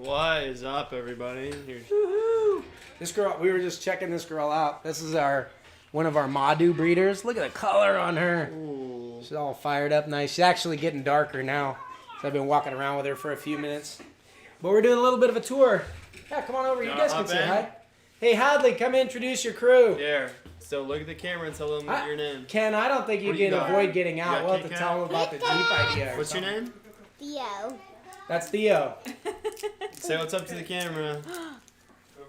What is up, everybody? This girl, we were just checking this girl out. This is one of our Madu breeders. Look at the color on her. Ooh. She's all fired up nice. She's actually getting darker now. So I've been walking around with her for a few minutes. But we're doing a little bit of a tour. Yeah, come on over. You guys can say hi. Hey, Hadley, come introduce your crew. There. So look at the camera and tell them your name. Ken, I don't think you can avoid getting out. We'll have to tell them about the Jeep idea. What's your name? Theo. That's Theo. Say what's up to the camera.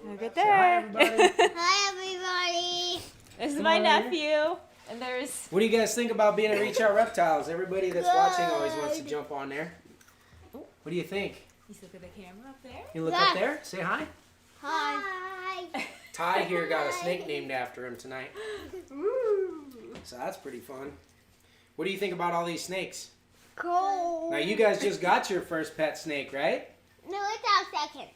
Look at there. Hi, everybody. This is my nephew. And there's... What do you guys think about being at Reach Out Reptiles? Everybody that's watching always wants to jump on there. What do you think? You look at the camera up there. You look up there? Say hi. Hi. Ty here got a snake named after him tonight. Ooh. So that's pretty fun. What do you think about all these snakes? Cool. Now you guys just got your first pet snake, right? No, it's our second.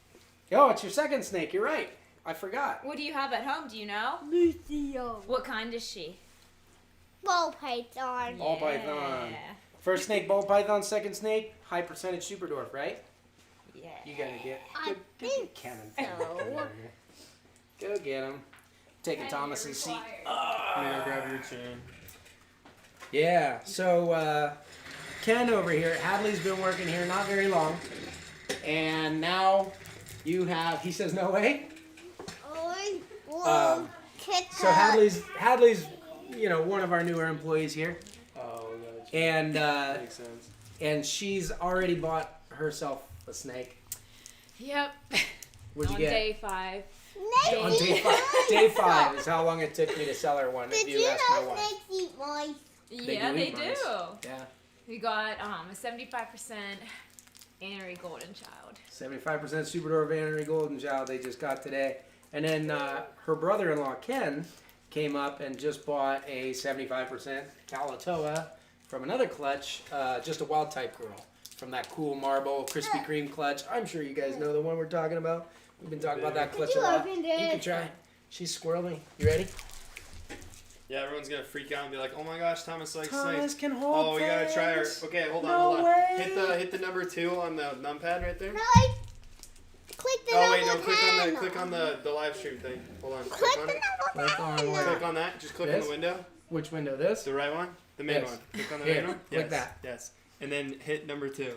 Oh, it's your second snake. You're right. I forgot. What do you have at home? Do you know? Lucio. What kind is she? Ball python. Ball python. First snake, ball python. Second snake, high percentage Superdwarf, right? Yeah. You gotta get. I Go think get Kevin. so. Go get him. Taking Thomas's seat. I'm gonna grab your chain. Yeah. So Ken over here, Hadley's been working here not very long, and now you have. He says no way. So Hadley's, one of our newer employees here, Oh, gotcha. and Makes sense. and she's already bought herself a snake. Yep. What'd you On get? day 5. On day five is how long it took me to sell her one. Did If you you ask my know wife. snakes eat mice? Yeah, do they eat do. mice. Yeah. We got a 75% Annery Golden Child. 75% Superdwarf Vannery Golden Child they just got today. And then her brother-in-law, Ken, came up and just bought a 75% Kalatoa from another clutch, just a wild type girl, from that cool marble Krispy Kreme clutch. I'm sure you guys know the one we're talking about. We've been talking about that clutch a lot. You can try. She's squirrely. You ready? Yeah, everyone's gonna freak out and be like, "Oh my gosh, Thomas likes Thomas snakes." can hold Oh, we gotta try her. things. Okay, hold on, No hold on. way. Hit the number 2 on the numpad right there. No, I click the Oh wait, no, number click on the live stream thing. Hold on. Click on the it. number Click on 10. what? Click on that. Just click on This? the window. Which window? This? The right one. The main Yes. one. Click on the Here, main one. click Yes. that. Yes. And then hit number 2.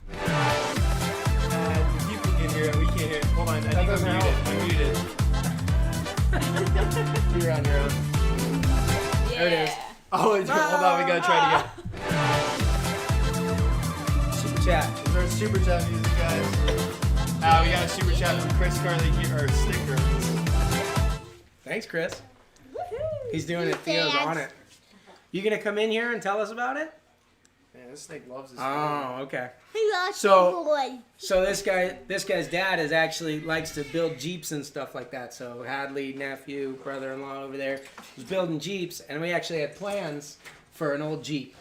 The people can hear it. We can't hear it. Hold on. I think I'm doesn't muted. help. I'm muted. You're on your own. Yeah. There it is. Oh, hold on. We gotta try it again. Super chat. This is our super chat music, guys. We got a super chat from Chris Carly here, or sticker. Thanks, Chris. Woohoo. He's doing it. Theo's on it. You gonna come in here and tell us about it? Man, this snake loves this. Oh, okay. He lost So- the boy. So this guy's dad is actually likes to build Jeeps and stuff like that. So Hadley, nephew, brother-in-law over there was building Jeeps, and we actually had plans for an old Jeep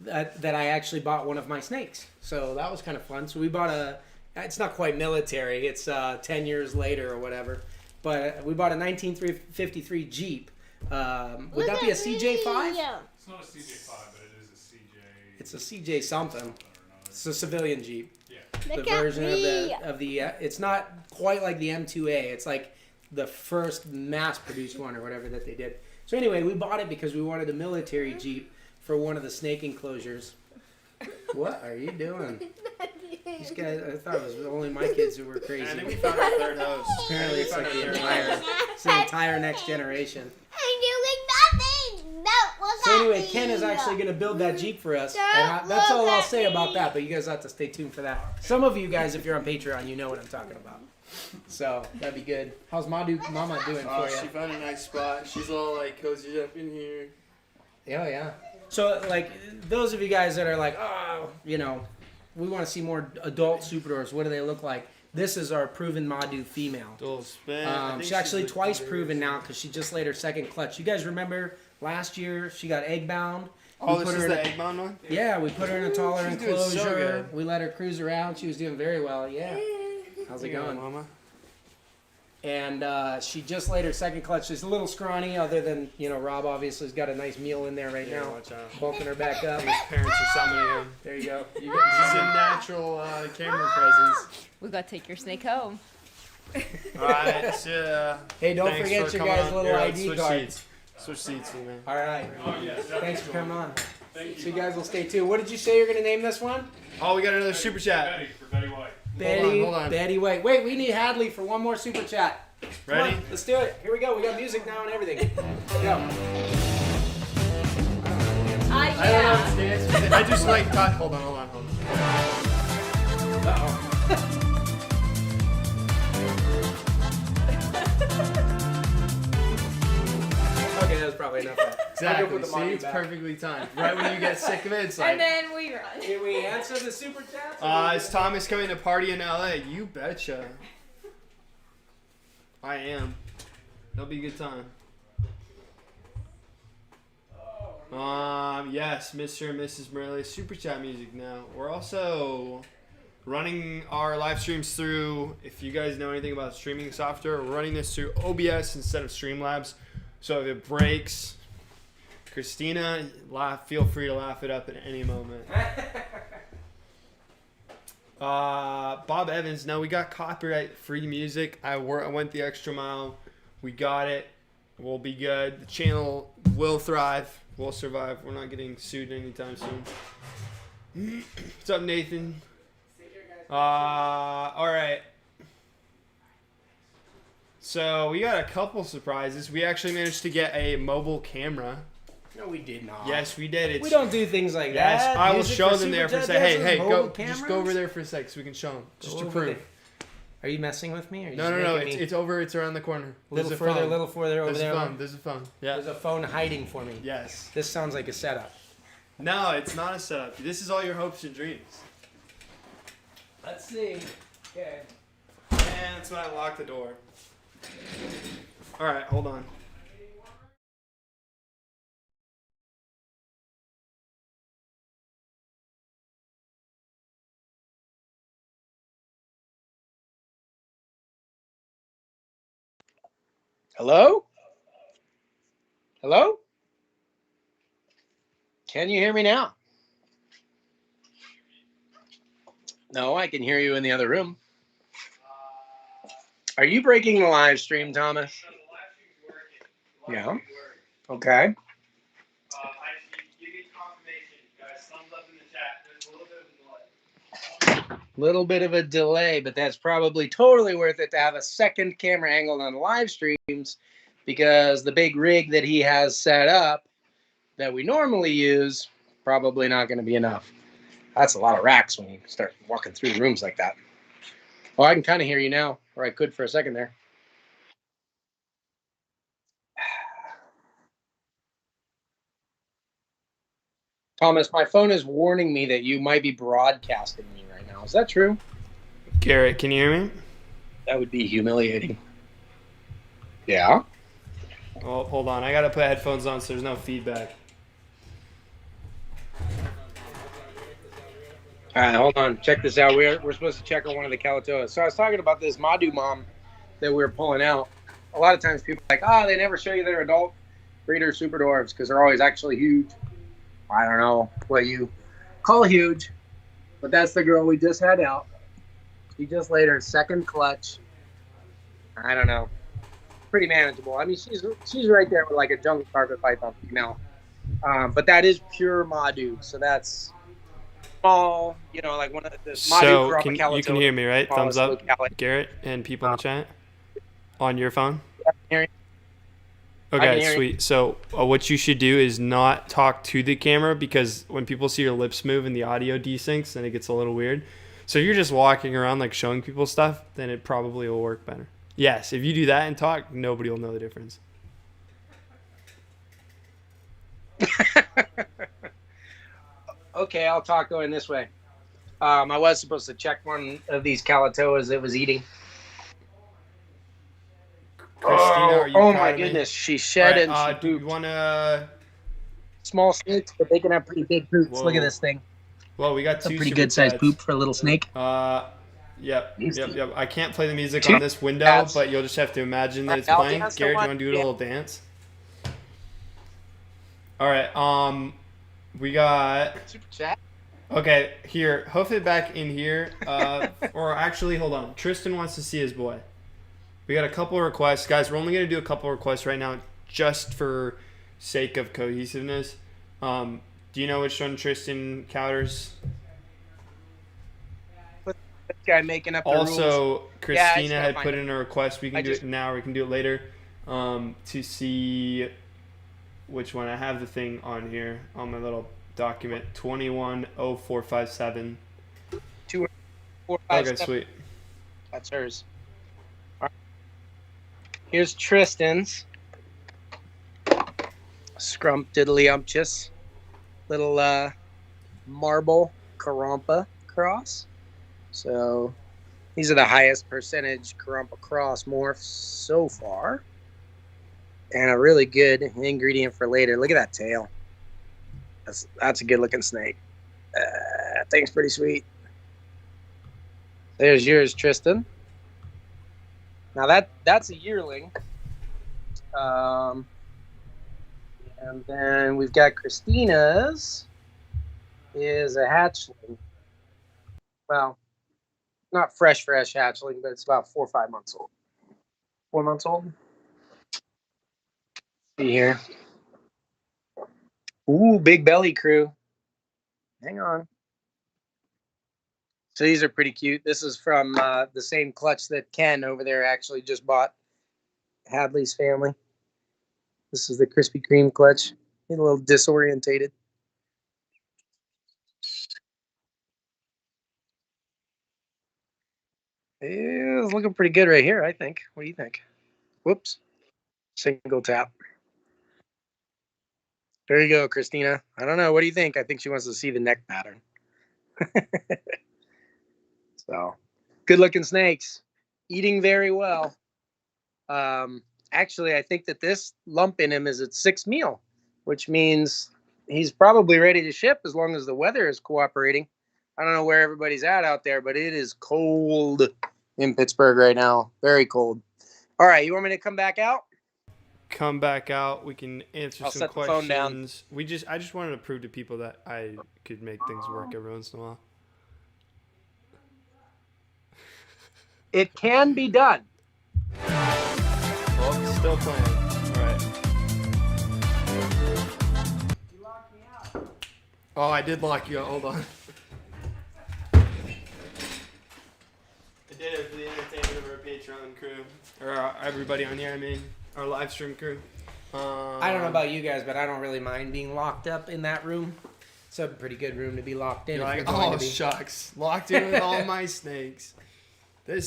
that I actually bought one of my snakes. So that was kind of fun. So we bought it's not quite military. It's 10 years later or whatever. But we bought a 1953 Jeep. Would that be a CJ5? Yeah. It's not a CJ5, but it is a CJ. It's a CJ something. It's a civilian Jeep. Yeah. The Look at version me. of the it's not quite like the M2A. It's like the first mass-produced one or whatever that they did. So anyway, we bought it because we wanted a military Jeep for one of the snake enclosures. What are you doing? These guys, I thought it was only my kids who were crazy. I think we found our third host. Apparently, it's like the entire next generation. I'm doing nothing. That was So anyway, Ken is actually going to build that Jeep for us. And that's all I'll say about that, but you guys have to stay tuned for that. Some of you guys, if you're on Patreon, you know what I'm talking about. So, that'd be good. How's Mama doing Oh, for she you? found a nice spot. She's all like cozied up in here. Yeah, yeah. So, like, those of you guys that are like, oh, we want to see more adult Superdwarfs. What do they look like? This is our proven Madu female. Dual spin. She's actually twice proven now because she just laid her second clutch. You guys remember last year she got egg bound? Oh, We this put is her in the a- egg bound one? Yeah, we put her in a taller She's doing so enclosure. good. We let her cruise around. She was doing very well. Yeah. How's it Here you go, going? Mama? And she just laid her second clutch. She's a little scrawny, other than, you know, Rob obviously has got a nice meal in there right Yeah, now. watch out. Bulking her back up. His parents are summoning him. There you go. You This is a natural camera presence. We gotta take your snake home. Alright, Hey, don't thanks forget for your coming guys' on. little Here, let's ID switch card. seats. Switch seats, man. All right. Oh, yes. Thanks for coming on. Thank So you guys will stay tuned. What did you say you're going to name this one? Oh, we got another super chat. Betty, for Betty White. Hold on. Betty White. Wait, we need Hadley for one more super chat. Come Ready? on, let's do it. Here we go. We got music now and everything. Go. I don't know how to dance. I just like cut. Hold on. Uh-oh. Okay, that was probably enough of that. I'll go Exactly. put the See, money it's back. perfectly timed. Right when you get sick of it, it's like. And then we run. Did we answer the super chats? Is Thomas coming to party in LA? You betcha. I am. That'll be a good time. Yes, Mr. and Mrs. Morelli, super chat music now. We're also running our live streams through, if you guys know anything about streaming software, we're running this through OBS instead of Streamlabs. So if it breaks, Christina, feel free to laugh it up at any moment. Bob Evans, no, we got copyright-free music. I went the extra mile. We got it. We'll be good. The channel will thrive. We'll survive. We're not getting sued anytime soon. What's up, Nathan? All right. So we got a couple surprises. We actually managed to get a mobile camera. No, we did not. Yes, we did. We don't do things like Yes, that. I will Music show for them there for a Super second. Chat Hey, does go. mobile Just go over cameras? there for a sec so we can show them. Just Go to over prove. there. Are you messing with me? Or are you No, just no. making me It's over. It's around the corner. a little There's further, phone. a little further over There's there. a phone. There's a phone. Yeah. There's a phone hiding for me. Yes. This sounds like a setup. No, it's not a setup. This is all your hopes and dreams. Let's see. Okay. And that's when I lock the door. All right, hold on. Hello? Hello? Can you hear me now? No, I can hear you in the other room. Are you breaking the live stream, Thomas? Yeah. Okay. Little bit of a delay, but that's probably totally worth it to have a second camera angle on the live streams, because the big rig that he has set up that we normally use, probably not going to be enough. That's a lot of racks when you start walking through rooms like that. Oh, I can kind of hear you now, or I could for a second there. Thomas, my phone is warning me that you might be broadcasting me right now. Is that true? Garrett, can you hear me? That would be humiliating. Yeah? Oh, hold on. I got to put headphones on so there's no feedback. All right, hold on. Check this out. We're supposed to check on one of the Calatoas. So I was talking about this Madu mom that we were pulling out. A lot of times people are like, they never show you their adult breeder Superdwarfs because they're always actually huge. I don't know what you call huge, but that's the girl we just had out. She just laid her second clutch. I don't know. Pretty manageable. I mean, she's right there with like a jungle carpet python female. But that is pure Madu, so that's small, like one of the Madu So, Calico, you can hear me, right? Thumbs up, locality. Garrett, and people in the chat? On your phone? I can hear you. I can Okay, hear you. sweet. So what you should do is not talk to the camera, because when people see your lips move and the audio desyncs, then it gets a little weird. So if you're just walking around like showing people stuff, then it probably will work better. Yes, if you do that and talk, nobody will know the difference. Okay, I'll talk going this way. I was supposed to check one of these Calatoas that was eating. Christina, are you oh proud my of me? goodness, she shed All right, and she do you pooped. want to... Small snakes, but they can have pretty big poops. Whoa. Look at this thing. Well, we got It's a two pretty super good sized chats. poop for a little snake. Yep. Easy. Yep. I can't play the music on this window, cats. but you'll just have to imagine that it's I'll playing. dance to Garrett, do you one. want to do a Yeah. little dance? All right. We got. Super chat. Okay, here. Hopefully back in here. Or actually, hold on. Tristan wants to see his boy. We got a couple of requests. Guys, we're only going to do a couple of requests right now just for sake of cohesiveness. Do you know which one Tristan counters? This guy making up the rules. Also, Yeah, I just Christina gotta had find put it. in a request. We can do it now or we can do it later. To see which one. I have the thing on here on my little document. 210457. 2, 4, 5, Okay, 7. sweet. That's hers. All right. Here's Tristan's. Scrumptiddlyumptious. Little marble Karumpa cross. So these are the highest percentage Karumpa cross morphs so far. And a really good ingredient for later. Look at that tail. That's a good looking snake. That thing's pretty sweet. There's yours, Tristan. Now that's a yearling. And then we've got Christina's is a hatchling. Well, not fresh hatchling, but it's about 4 or 5 months old. 4 months old. See here. Ooh, big belly crew. Hang on. So these are pretty cute. This is from the same clutch that Ken over there actually just bought. Hadley's family. This is the Krispy Kreme clutch. He's a little disorientated. It's looking pretty good right here, I think. What do you think? Whoops. Single tap. There you go, Christina. I don't know. What do you think? I think she wants to see the neck pattern. So, good looking snakes. Eating very well. Actually, I think that this lump in him is its 6th meal, which means he's probably ready to ship as long as the weather is cooperating. I don't know where everybody's at out there, but it is cold in Pittsburgh right now. Very cold. All right, you want me to come back out? Come back out. We can answer I'll some set the questions. phone down. I just wanted to prove to people that I could make things work every once in a while. It can be done. Well, it's still playing. All right. You locked me out. Oh, I did lock you out. Hold on. I did it for the entertainment of our Patreon crew. Or everybody on here, I mean. Our live stream crew. I don't know about you guys, but I don't really mind being locked up in that room. It's a pretty good room to be locked in. You're if like, you're going oh, to be. shucks. Locked in with all my snakes. I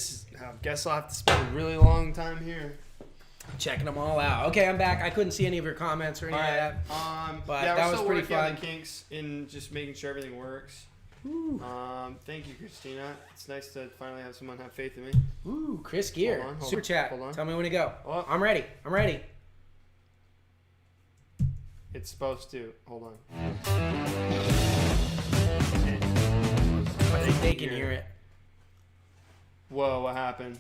guess I'll have to spend a really long time here. Checking them all out. Okay, I'm back. I couldn't see any of your comments or anything like that. But that we're was still pretty working on fun. the kinks in just making sure everything works. Thank you, Christina. It's nice to finally have someone have faith in me. Ooh, Chris Gear. Hold Super on, chat. hold on. Tell me when to go. Oh. I'm ready. It's supposed to. Hold on. I think they can hear it. Whoa, what happened?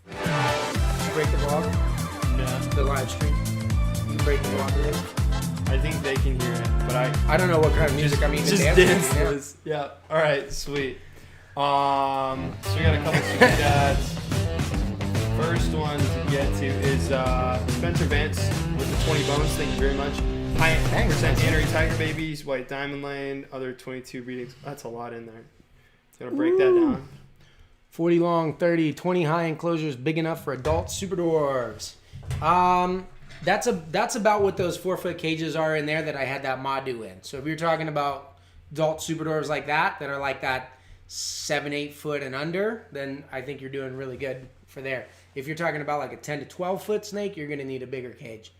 Did you break the vlog? No. The live stream? You break the vlog today? I think they can hear it, but I don't know what kind of music I'm even just dancing dance to. Yeah. this. Yeah. All right. Sweet. So we got a couple super chats. First one to get to is Spencer Vance with the 20 bones. Thank you very much. High percent Annery Tiger Babies, White Diamond Lane, other 22 breedings. That's a lot in there. Gonna break that down. 40 long, 30, 20 high enclosures, big enough for adult Superdwarves. That's about what those 4-foot cages are in there that I had that Madu in. So if you're talking about adult Superdwarves like that are like that 7-8 foot and under, then I think you're doing really good for there. If you're talking about like a 10 to 12 foot snake, you're gonna need a bigger cage.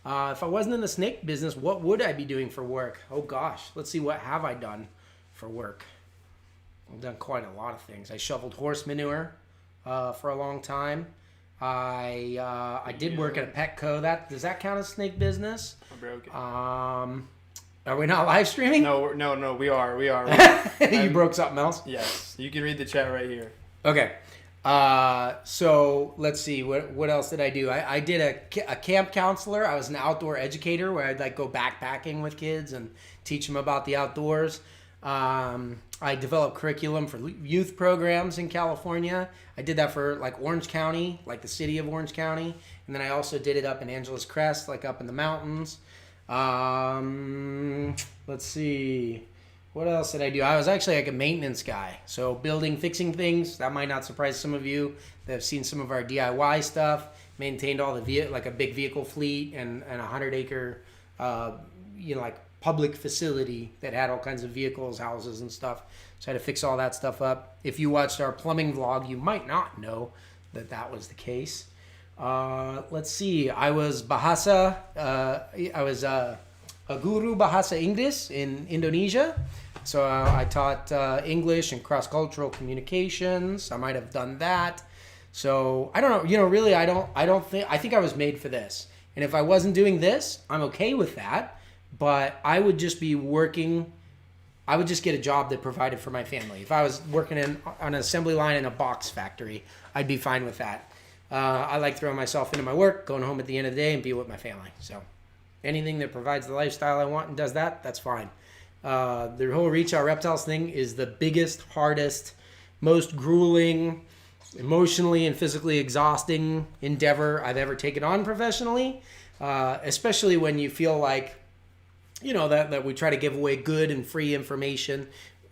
If I wasn't in the snake business, what would I be doing for work? Oh gosh, let's see, what have I done for work? I've done quite a lot of things. I shoveled horse manure for a long time. I did work at a Petco. Does that count as snake business? I broke it. Are we not live streaming? No, we are. You broke something else? Yes, you can read the chat right here. Okay. So let's see. What else did I do? I did a camp counselor. I was an outdoor educator where I'd like go backpacking with kids and teach them about the outdoors. I developed curriculum for youth programs in California. I did that for like Orange County, like the city of Orange County. And then I also did it up in Angeles Crest, like up in the mountains. Let's see. What else did I do? I was actually like a maintenance guy. So fixing things. That might not surprise some of you that have seen some of our DIY stuff. Maintained all the like a big vehicle fleet and a 100-acre, like public facility that had all kinds of vehicles, houses, and stuff. So I had to fix all that stuff up. If you watched our plumbing vlog, you might not know that was the case. Let's see. I was Bahasa. I was a guru Bahasa Inggris in Indonesia. So I taught English and cross-cultural communications. I might have done that. So I don't know. Really, I think I was made for this. And if I wasn't doing this, I'm okay with that. But I would just be working. I would just get a job that provided for my family. If I was working on an assembly line in a box factory, I'd be fine with that. I like throwing myself into my work, going home at the end of the day, and be with my family. So anything that provides the lifestyle I want and does that, that's fine. The whole Reach Out Reptiles thing is the biggest, hardest, most grueling, emotionally and physically exhausting endeavor I've ever taken on professionally, especially when you feel like, that we try to give away good and free information.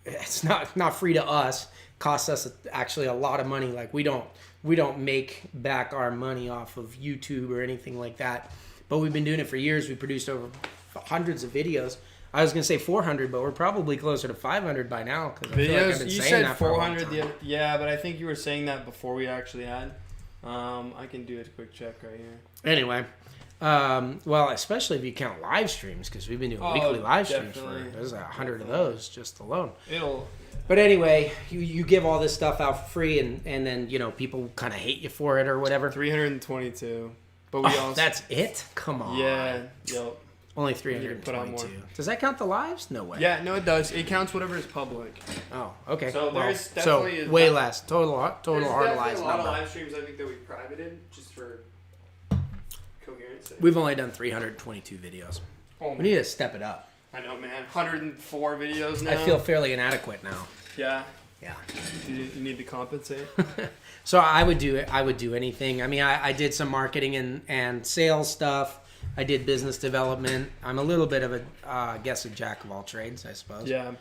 It's not free to us. It costs us actually a lot of money. Like we don't make back our money off of YouTube or anything like that. But we've been doing it for years. We produced over hundreds of videos. I was going to say 400, but we're probably closer to 500 by now. Cause I feel like I've been you saying said that for a long 400. time. Yeah, but I think you were saying that before we actually had. I can do a quick check right here. Anyway, well, especially if you count live streams, because we've been doing weekly live streams. There's 100 of those just alone. But anyway, you give all this stuff out for free, and then people kind of hate you for it or whatever. 322. But we also that's it? Come on. Yeah. Yep. Only 322. Does that count the lives? No way. Yeah, no, it does. It counts whatever is public. Oh, okay. So there's definitely way less. Total hard lives. There's definitely a lot of live streams I think that we privated just for coherence sake. We've only done 322 videos. Oh, we need to step it up. I know, man. 104 videos now. I feel fairly inadequate now. Yeah. Yeah. You need to compensate. So I would do it. I would do anything. I mean, I did some marketing and sales stuff. I did business development. I'm a little bit of a jack of all trades, I suppose. Yeah.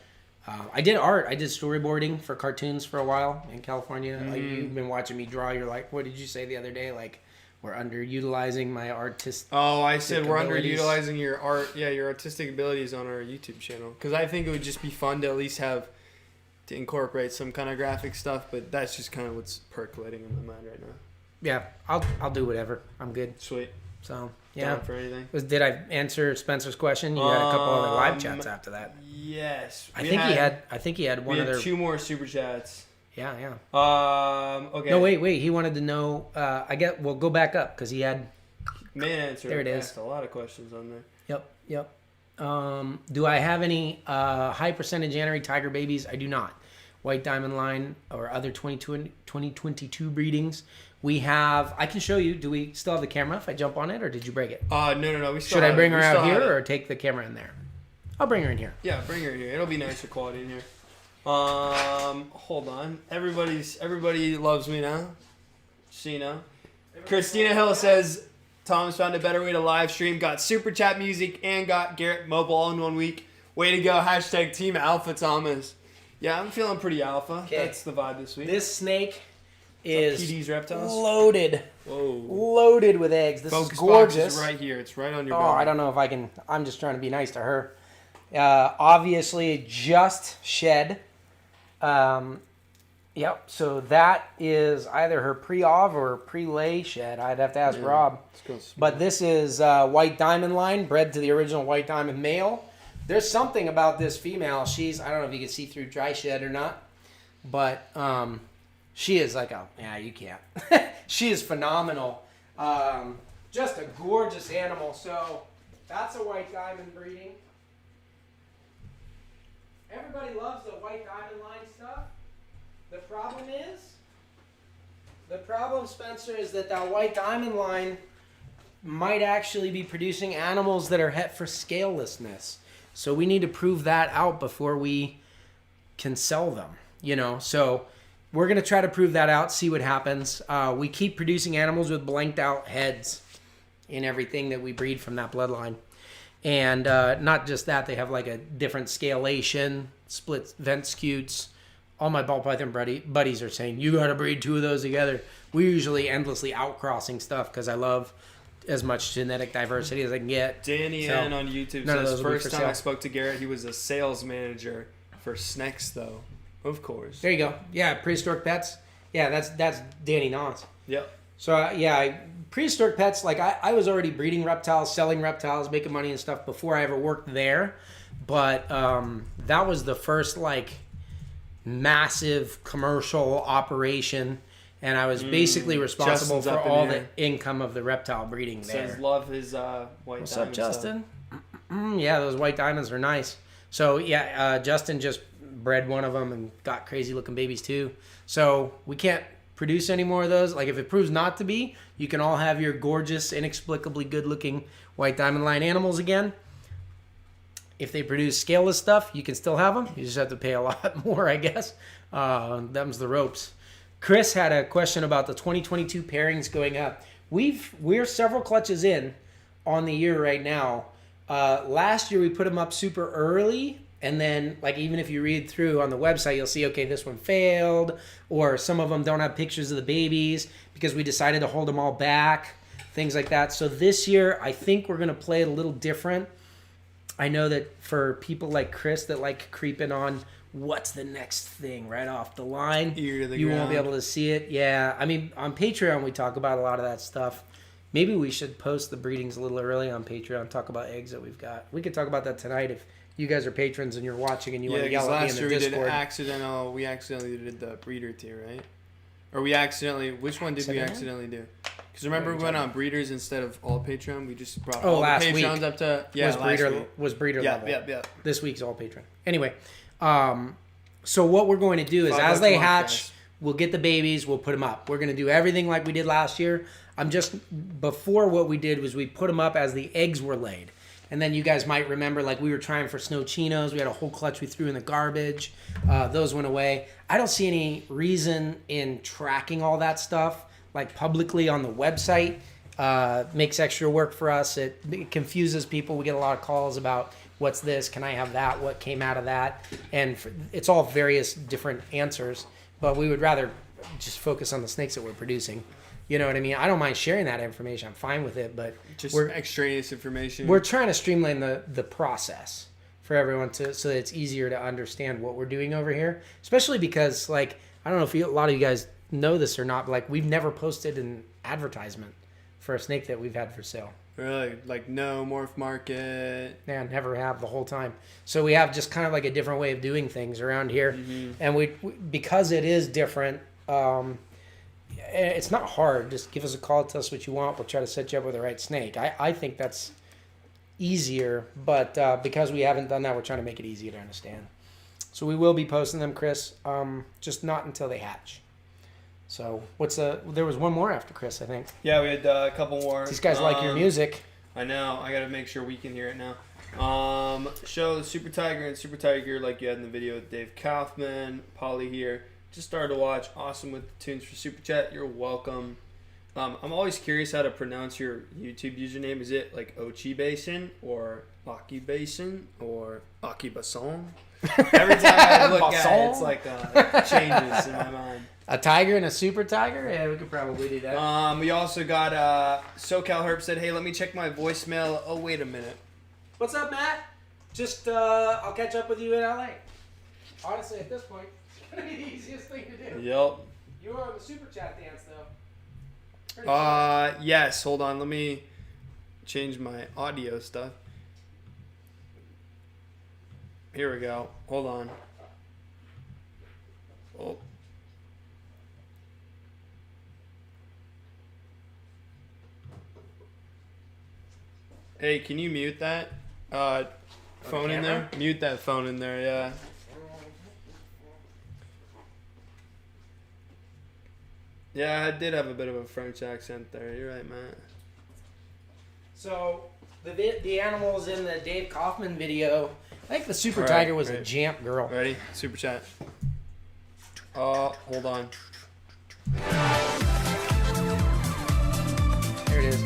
I did art. I did storyboarding for cartoons for a while in California. Mm-hmm. Like, you've been watching me draw. You're like, what did you say the other day? Like, we're underutilizing my artist. Oh, I said we're abilities. underutilizing your art. Yeah, your artistic abilities on our YouTube channel. Because I think it would just be fun to at least to incorporate some kind of graphic stuff. But that's just kind of what's percolating in my mind right now. Yeah, I'll do whatever. I'm good. Sweet. So yeah. Down for anything. Did I answer Spencer's question? You had a couple other live chats after that. Yes. I think he had one we other. had 2 more super chats. Yeah. Okay. No, wait. He wanted to know. We'll go back up because he had. Man answer. There it is. Asked a lot of questions on there. Yep. Do I have any high percentage Annery Tiger babies? I do not. White Diamond Line or other 2022 breedings. We have. I can show you. Do we still have the camera if I jump on it, or did you break it? No. Should I bring her out here or take the camera in there? I'll bring her in here. Yeah, bring her here. It'll be nicer quality in here. Hold on. Everybody loves me now. So you know. Christina Hill says Tom's found a better way to live stream. Got super chat music and got Garrett mobile all in 1 week. Way to go! Hashtag Team Alpha Thomas. Yeah, I'm feeling pretty alpha. Okay. That's the vibe this week. This snake is PD's reptiles. loaded with eggs. This Focus is gorgeous. box is right here. It's right on your Oh, belly. I don't know if I can. I'm just trying to be nice to her. Obviously, just shed. Yep. So that is either her pre-ov or pre-lay shed. I'd have to ask Rob. But this is White Diamond Line, bred to the original White Diamond male. There's something about this female. I don't know if you can see through dry shed or not, but she is like you can't. She is phenomenal. Just a gorgeous animal. So that's a White Diamond breeding. Everybody loves the White Diamond Line stuff. The problem is The problem, Spencer, is that white diamond line might actually be producing animals that are het for scalelessness. So we need to prove that out before we can sell them, you know. So we're going to try to prove that out, see what happens. We keep producing animals with blanked out heads in everything that we breed from that bloodline. And not just that, they have like a different scalation, split vent scutes. All my ball python buddies are saying, you got to breed 2 of those together. We're usually endlessly outcrossing stuff because I love as much genetic diversity as I can get. Danny So, N on YouTube none of says, those will be first for time I sale. spoke to Garrett, he was a sales manager for Snacks, though. Of course. There you go. Yeah, prehistoric pets. Yeah, that's Danny Noss. Yep. So prehistoric pets, like I was already breeding reptiles, selling reptiles, making money and stuff before I ever worked there. But that was the first like massive commercial operation, and I was basically responsible Justin's for up in all here. the income of the reptile breeding there. Says love his white What's diamond up, Justin? Yeah, those white diamonds are nice. So yeah, Justin just bred one of them and got crazy looking babies too. So we can't produce any more of those. Like if it proves not to be, you can all have your gorgeous, inexplicably good looking white diamond line animals again. If they produce scaleless stuff, you can still have them. You just have to pay a lot more, I guess. Them's the ropes. Chris had a question about the 2022 pairings going up. We're several clutches in on the year right now. Last year we put them up super early, and then like even if you read through on the website, you'll see okay, this one failed, or some of them don't have pictures of the babies because we decided to hold them all back, things like that. So this year I think we're gonna play it a little different. I know that for people like Chris that like creeping on what's the next thing right off the line, Ear to the you won't be ground. able to see it. Yeah, I mean, on Patreon we talk about a lot of that stuff. Maybe we should post the breedings a little early on Patreon, talk about eggs that we've got. We could talk about that tonight if you guys are patrons and you're watching and you want Yeah, to because yell at me in last the year we Discord. we accidentally did the breeder tier, right? Or we accidentally, which one did we Second one? accidentally do? Because remember we went on breeders instead of all Patreon? We just brought Oh, all last the week Patrons up to, yeah, was last breeder week. was breeder Yeah, level. yeah. This week's all patron. Anyway, so what we're going to do is as $5 they a month, hatch, guys. we'll get the babies, we'll put them up. We're going to do everything like we did last year. Before what we did was we put them up as the eggs were laid. And then you guys might remember, like, we were trying for snow chinos. We had a whole clutch we threw in the garbage. Those went away. I don't see any reason in tracking all that stuff, like, publicly on the website. Makes extra work for us. It confuses people. We get a lot of calls about, what's this? Can I have that? What came out of that? And it's all various different answers. But we would rather just focus on the snakes that we're producing. You know what I mean? I don't mind sharing that information. I'm fine with it, but Just we're extraneous information. we're trying to streamline the process for everyone so that it's easier to understand what we're doing over here. Especially because, like, I don't know if a lot of you guys know this or not, but like we've never posted an advertisement for a snake that we've had for sale. Really? Like, no morph market. Yeah, never have the whole time. So we have just kind of like a different way of doing things around here, and we because it is different. It's not hard. Just give us a call, tell us what you want. We'll try to set you up with the right snake. I think that's easier, but because we haven't done that, we're trying to make it easier to understand. So we will be posting them, Chris, just not until they hatch. So there was one more after Chris, I think. Yeah, we had a couple more. These guys like your music. I know. I gotta make sure we can hear it now. Show the Super Tiger and Super Tiger like you had in the video with Dave Kaufman. Polly here. Just started to watch. Awesome with the tunes for Super Chat. You're welcome. I'm always curious how to pronounce your YouTube username. Is it like Ochi Basin or Aki Basin or Aki Bason? Every time I look at it, it's like changes in my mind. A tiger and a super tiger? Yeah, we could probably do that. We also got SoCal Herb said, hey, let me check my voicemail. Oh, wait a minute. What's up, Matt? Just, I'll catch up with you in LA. Honestly, at this point, it's going to be the easiest thing to do. Yep. You were on the super chat dance, though. Pretty cool. Yes, hold on. Let me change my audio stuff. Here we go. Hold on. Oh. Hey, can you mute that phone in there? Mute that phone in there, yeah. Yeah, I did have a bit of a French accent there. You're right, Matt. So the animals in the Dave Kaufman video, I think the Super Right, Tiger was a right. Jamp girl. Ready? Super chat. Hold on. There it is.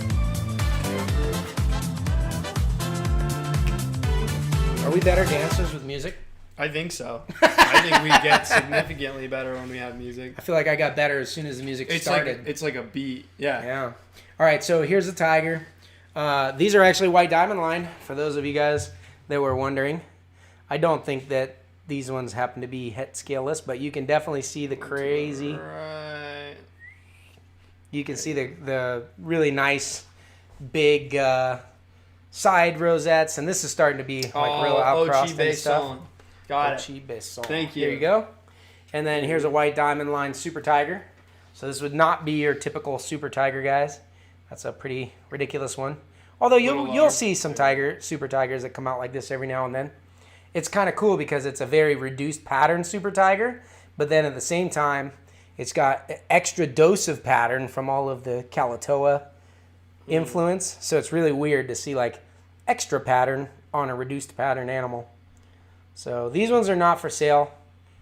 Are we better dancers with music? I think so. I think we get significantly better when we have music. I feel like I got better as soon as the music started. It's like a beat. Yeah. Yeah. All right, so here's the tiger. These are actually white diamond line, for those of you guys that were wondering. I don't think that these ones happen to be het scaleless, but you can definitely see the crazy. Right. You can see the really nice big side rosettes, and this is starting to be like real outcrossed and stuff. Got it. Thank Thank you. There you go. And then here's a white diamond line Super Tiger. So this would not be your typical Super Tiger, guys. That's a pretty ridiculous one. Although you'll see some Super Tigers that come out like this every now and then. It's kind of cool because it's a very reduced pattern Super Tiger, but then at the same time, it's got an extra dose of pattern from all of the Kalatoa influence. So it's really weird to see like extra pattern on a reduced pattern animal. So these ones are not for sale.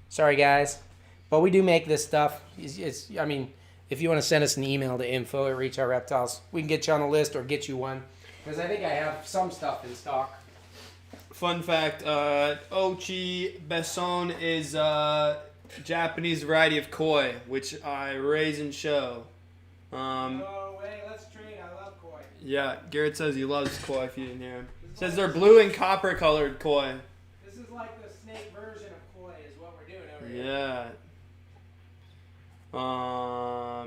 Sorry, guys. But we do make this stuff. I mean, if you want to send us an email to info@reachourreptiles, we can get you on the list or get you one. Because I think I have some stuff in stock. Fun fact, Ochi Besson is a Japanese variety of koi, which I raise and show. No way, let's trade. I love koi. Yeah, Garrett says he loves koi if you didn't hear him. Says they're blue and copper colored koi. This is like the snake version of koi is what we're doing over here. Yeah.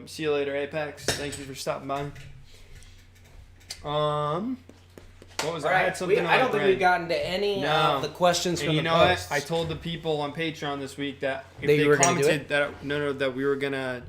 See you later, Apex. Thank you for stopping by. What was All I right, had something on I don't my think brain. we've gotten to any No. of the questions And from you the know posts. what? I told the people on Patreon this week that if That you they were gonna do commented it? that we were gonna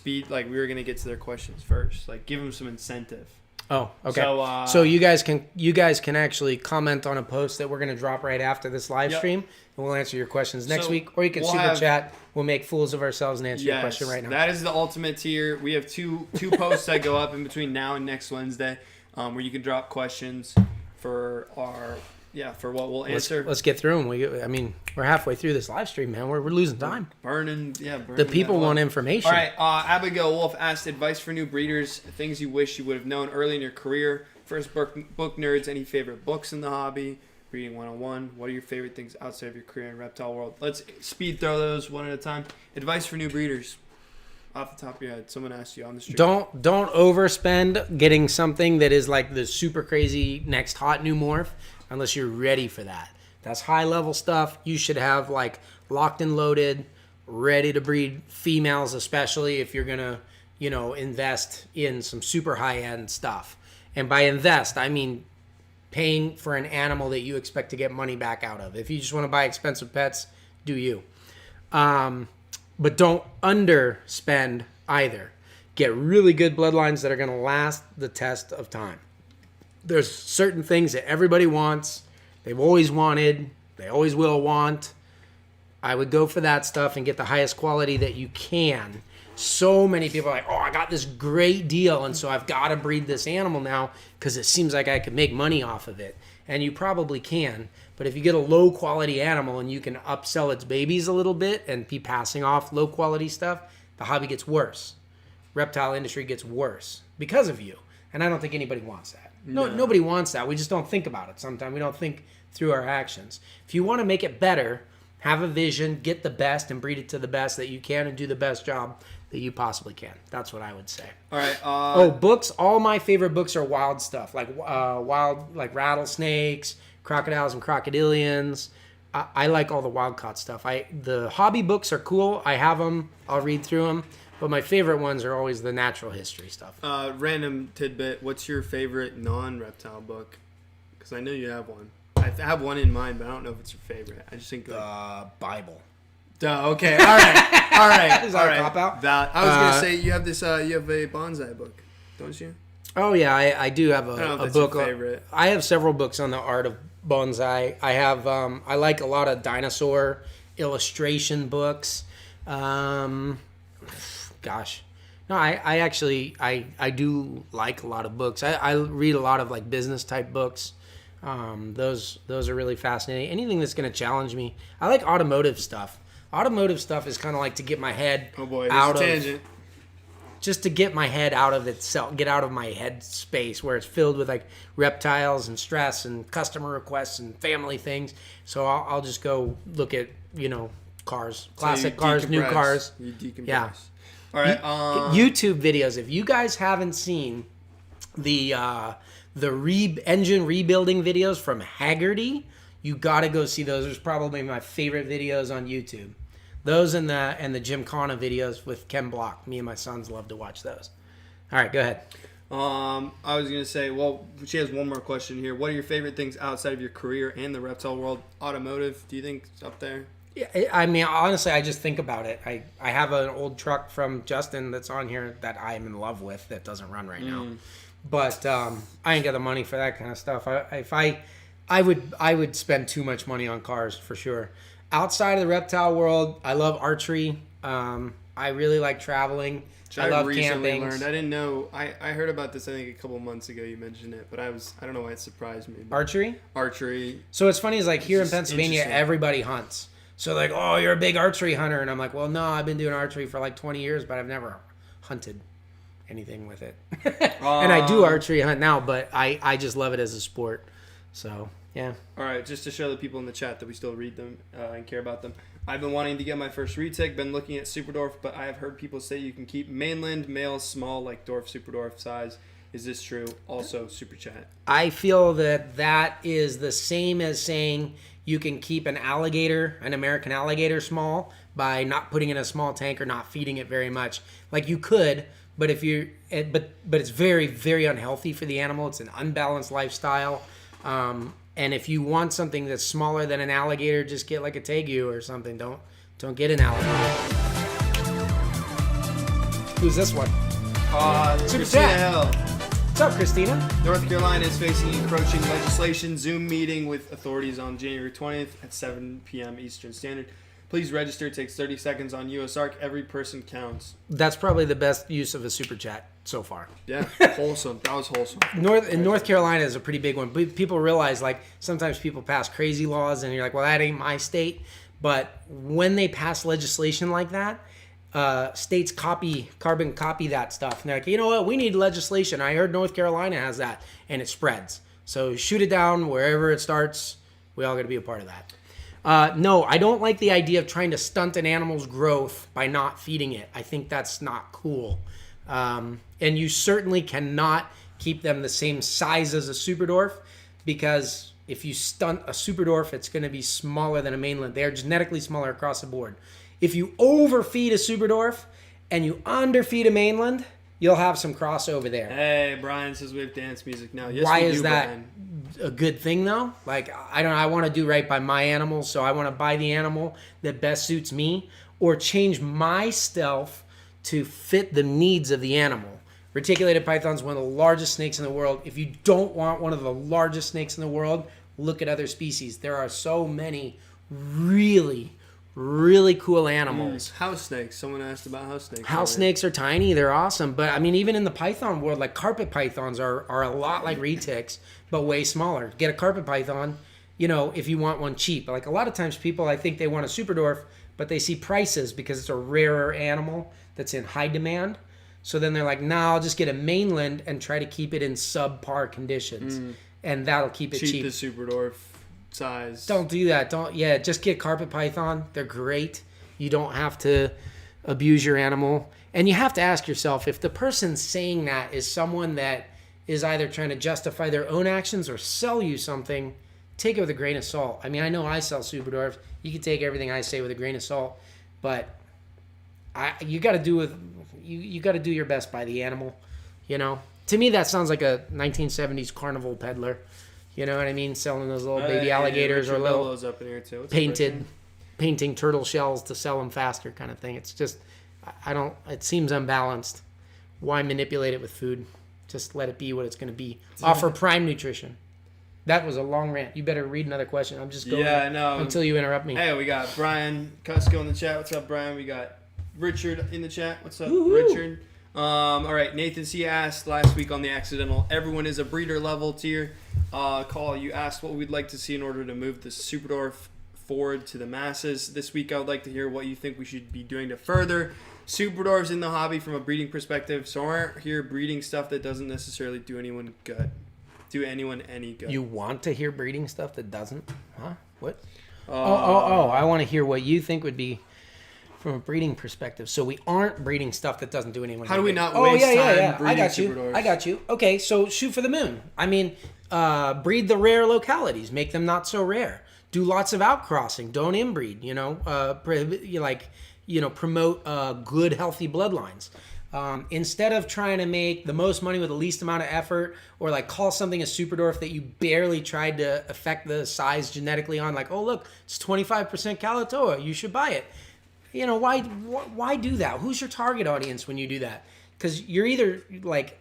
we were gonna get to their questions first. Like give them some incentive. Oh, okay. So, So you guys can actually comment on a post that we're going to drop right after this live Yep. stream, and we'll answer your questions next So week, or you can we'll super have- chat. We'll make fools of ourselves and answer your question right now. That is the ultimate tier. We have two posts that go up in between now and next Wednesday, where you can drop questions for for what we'll answer. Let's get through them. We're halfway through this live stream, man. We're losing time. Burning. The people that want up. information. All right, Abigail Wolf asked advice for new breeders, things you wish you would have known early in your career. First book nerds, any favorite books in the hobby? Breeding 101. What are your favorite things outside of your career in reptile world? Let's speed throw those one at a time. Advice for new breeders. Off the top of your head, someone asked you on the street. Don't overspend getting something that is like the super crazy next hot new morph unless you're ready for that. That's high level stuff. You should have like locked and loaded, ready to breed females, especially if you're gonna, invest in some super high end stuff. And by invest, I mean paying for an animal that you expect to get money back out of. If you just want to buy expensive pets, do you. But don't underspend either. Get really good bloodlines that are going to last the test of time. There's certain things that everybody wants. They've always wanted. They always will want. I would go for that stuff and get the highest quality that you can. So many people are like, oh, I got this great deal, and so I've got to breed this animal now because it seems like I could make money off of it. And you probably can. But if you get a low-quality animal and you can upsell its babies a little bit and be passing off low-quality stuff, the hobby gets worse. Reptile industry gets worse because of you. And I don't think anybody wants that. Nobody wants that. We just don't think about it sometimes. We don't think through our actions. If you want to make it better, have a vision, get the best, and breed it to the best that you can and do the best job that you possibly can. That's what I would say. All right. Books. All my favorite books are wild stuff, like rattlesnakes, crocodiles and crocodilians. I like all the wild caught stuff. The hobby books are cool. I have them. I'll read through them. But my favorite ones are always the natural history stuff. Random tidbit. What's your favorite non-reptile book? Because I know you have one. I have one in mind, but I don't know if it's your favorite. I just think Bible. Duh, okay. All right. Is that a cop-out? I was gonna say you have this. You have a bonsai book, don't you? Oh yeah, I do have I don't know if a that's book. your favorite. I have several books on the art of bonsai. I have I like a lot of dinosaur illustration books. Gosh, No, I actually I do like a lot of books. I read a lot of like business type books. Those are really fascinating. Anything that's going to challenge me. I like automotive stuff. Automotive stuff is kind of like to get my head Oh boy, here's out a of tangent. just to get my head out of itself, get out of my head space where it's filled with like reptiles and stress and customer requests and family things. So I'll just go look at, cars, classic So you cars, new decompress. cars. You decompress. Yeah. All right. YouTube videos. If you guys haven't seen the engine rebuilding videos from Haggerty, you got to go see those. There's probably my favorite videos on YouTube. Those and the Gymkhana videos with Ken Block. Me and my sons love to watch those. All right, go ahead. I was gonna say, well, she has one more question here. What are your favorite things outside of your career and the reptile world? Automotive, do you think it's up there? Yeah, I mean, honestly, I just think about it. I have an old truck from Justin that's on here that I am in love with that doesn't run right now. But I ain't got the money for that kind of stuff. I would spend too much money on cars for sure. Outside of the reptile world, I love archery. I really like traveling. I love recently camping. learned. I didn't know. I heard about this. I think a couple months ago you mentioned it, but I don't know why it surprised me. But Archery? archery. So what's funny is like here in just Pennsylvania, interesting. everybody hunts. So like, oh, you're a big archery hunter, and I'm like, well, no, I've been doing archery for like 20 years, but I've never hunted anything with it. And I do archery hunt now, but I just love it as a sport. So yeah. All right, just to show the people in the chat that we still read them and care about them. I've been wanting to get my first retake, been looking at Superdwarf, but I have heard people say you can keep mainland males small like Dwarf Superdwarf size. Is this true? Also, super chat. I feel that is the same as saying you can keep an American alligator small by not putting it in a small tank or not feeding it very much. Like you could, but but it's very, very unhealthy for the animal. It's an unbalanced lifestyle. And if you want something that's smaller than an alligator, just get like a tegu or something. Don't get an alligator. Who's this one? Super Christina chat. Hill. What's up, Christina? North Carolina is facing encroaching legislation. Zoom meeting with authorities on January 20th at 7 p.m. Eastern Standard. Please register. It takes 30 seconds on USARC. Every person counts. That's probably the best use of a super chat so far. Yeah, wholesome. That was wholesome. North Carolina is a pretty big one. People realize like sometimes people pass crazy laws and you're like, well, that ain't my state. But when they pass legislation like that, states carbon copy that stuff. And they're like, you know what? We need legislation. I heard North Carolina has that, and it spreads. So shoot it down wherever it starts. We all got to be a part of that. No, I don't like the idea of trying to stunt an animal's growth by not feeding it. I think that's not cool. And you certainly cannot keep them the same size as a Superdwarf, because if you stunt a Superdwarf, it's going to be smaller than a mainland. They're genetically smaller across the board. If you overfeed a Superdwarf and you underfeed a mainland, you'll have some crossover there. Hey, Brian says we have dance music now. Yes, Why we is do, that Brian. a good thing though? Like, I want to do right by my animal, so I want to buy the animal that best suits me, or change my stealth to fit the needs of the animal. Reticulated python is one of the largest snakes in the world. If you don't want one of the largest snakes in the world, look at other species. There are so many really, really cool animals. House snakes. Someone asked about house snakes. House snakes are tiny. They're awesome. But, I mean, even in the python world, like carpet pythons are a lot like retics, but way smaller. Get a carpet python, if you want one cheap. Like, a lot of times people, I think they want a Superdwarf, but they see prices because it's a rarer animal that's in high demand. So then they're like, nah, I'll just get a mainland and try to keep it in subpar conditions. And that'll keep it cheap. The Superdwarf size. Don't do that. Just get carpet python. They're great. You don't have to abuse your animal. And you have to ask yourself, if the person saying that is someone that is either trying to justify their own actions or sell you something, take it with a grain of salt. I mean, I know I sell Superdwarfs. You can take everything I say with a grain of salt, but you got to do your best by the animal. To me, that sounds like a 1970s carnival peddler. You know what I mean? Selling those little baby alligators or little up in here too. painting turtle shells to sell them faster kind of thing. It's just, it seems unbalanced. Why manipulate it with food? Just let it be what it's going to be. Offer prime nutrition. That was a long rant. You better read another question. I'm just going until you interrupt me. Hey, we got Brian Cusco in the chat. What's up, Brian? We got Richard in the chat. What's up, Woo-hoo. Richard? All right, Nathan C. asked last week on the accidental, everyone is a breeder level tier. Call, you asked what we'd like to see in order to move the Superdwarf forward to the masses. This week I would like to hear what you think we should be doing to further Superdwarfs in the hobby from a breeding perspective. So we're here breeding stuff that doesn't necessarily do anyone any good. You want to hear breeding stuff that doesn't? Huh? What? I want to hear what you think would be from a breeding perspective. So we aren't breeding stuff that doesn't do anyone How do we good. not waste time breeding I got you. Superdwarfs? I got you. Okay, so shoot for the moon. I mean, breed the rare localities. Make them not so rare. Do lots of outcrossing. Don't inbreed. Promote good, healthy bloodlines. Instead of trying to make the most money with the least amount of effort, or like call something a Superdwarf that you barely tried to affect the size genetically on, like, oh look, it's 25% Kalatoa, you should buy it. You know, why do that? Who's your target audience when you do that? Because you're either like